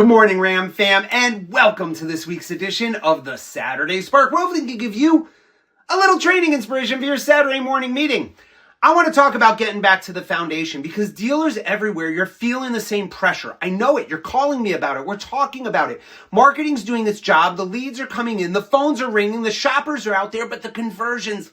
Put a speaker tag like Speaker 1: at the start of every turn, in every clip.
Speaker 1: Good morning, Ram fam, and welcome to this week's edition of the Saturday Spark. We're hoping to give you a little training inspiration for your Saturday morning meeting. I want to talk about getting back to the foundation because dealers everywhere, you're feeling the same pressure. I know it. You're calling me about it. We're talking about it. Marketing's doing its job. The leads are coming in. The phones are ringing. The shoppers are out there, but the conversions,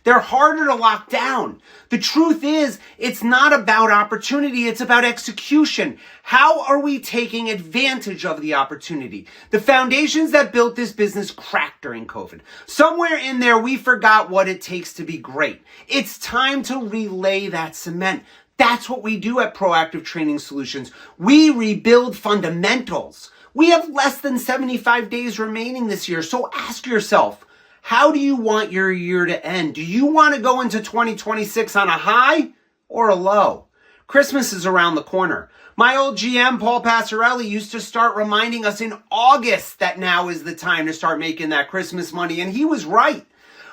Speaker 1: they're harder to lock down. The truth is, it's not about opportunity, it's about execution. How are we taking advantage of the opportunity? The foundations that built this business cracked during COVID. Somewhere in there, we forgot what it takes to be great. It's time to relay that cement. That's what we do at Proactive Training Solutions. We rebuild fundamentals. We have less than 75 days remaining this year, so ask yourself, how do you want your year to end? Do you want to go into 2026 on a high or a low? Christmas is around the corner. My old GM, Paul Passarelli, used to start reminding us in August that now is the time to start making that Christmas money, and he was right.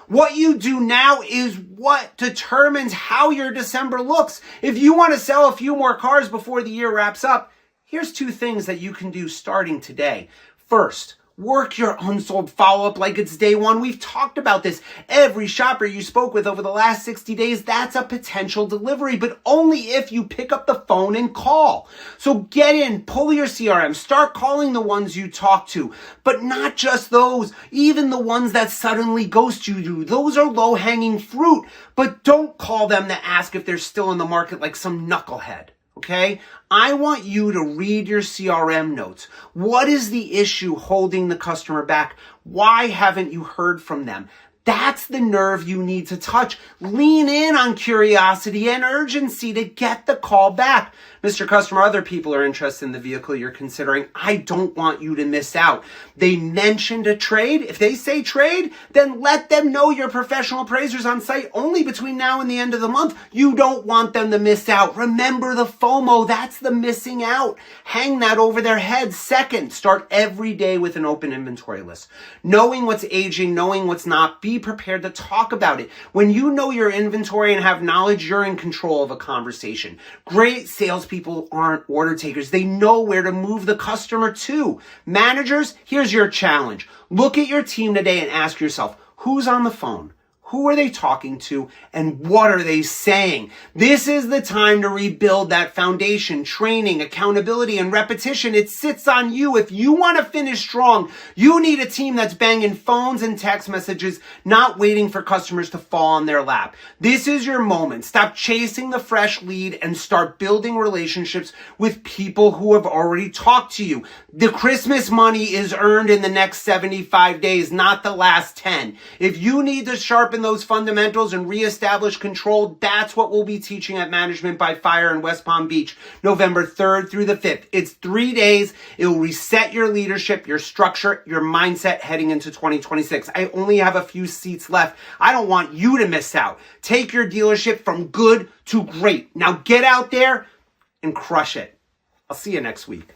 Speaker 1: What you do now is what determines how your December looks. If you want to sell a few more cars before the year wraps up, here's 2 things that you can do starting today. First, work your unsold follow-up like it's day one. We've talked about this. Every shopper you spoke with over the last 60 days, that's a potential delivery, but only if you pick up the phone and call. So get in, pull your CRM, start calling the ones you talk to, but not just those, even the ones that suddenly ghost you. Those are low-hanging fruit, but don't call them to ask if they're still in the market like some knucklehead. Okay? I want you to read your CRM notes. What is the issue holding the customer back? Why haven't you heard from them? That's the nerve you need to touch. Lean in on curiosity and urgency to get the call back. Mr. Customer, other people are interested in the vehicle you're considering. I don't want you to miss out. They mentioned a trade. If they say trade, then let them know your professional appraisers on site only between now and the end of the month. You don't want them to miss out. Remember the FOMO. That's the missing out. Hang that over their heads. Second, start every day with an open inventory list. Knowing what's aging, knowing what's not, be prepared to talk about it. When you know your inventory and have knowledge, you're in control of a conversation. Great salespeople aren't order takers. They know where to move the customer to. Managers, here's your challenge. Look at your team today and ask yourself, who's on the phone? Who are they talking to and what are they saying? This is the time to rebuild that foundation, training, accountability, and repetition. It sits on you. If you want to finish strong, you need a team that's banging phones and text messages, not waiting for customers to fall on their lap. This is your moment. Stop chasing the fresh lead and start building relationships with people who have already talked to you. The Christmas money is earned in the next 75 days, not the last 10. If you need to sharpen those fundamentals and reestablish control, that's what we'll be teaching at Management by Fire in West Palm Beach, November 3rd through the 5th. It's 3 days. It will reset your leadership, your structure, your mindset heading into 2026. I only have a few seats left. I don't want you to miss out. Take your dealership from good to great. Now get out there and crush it. I'll see you next week.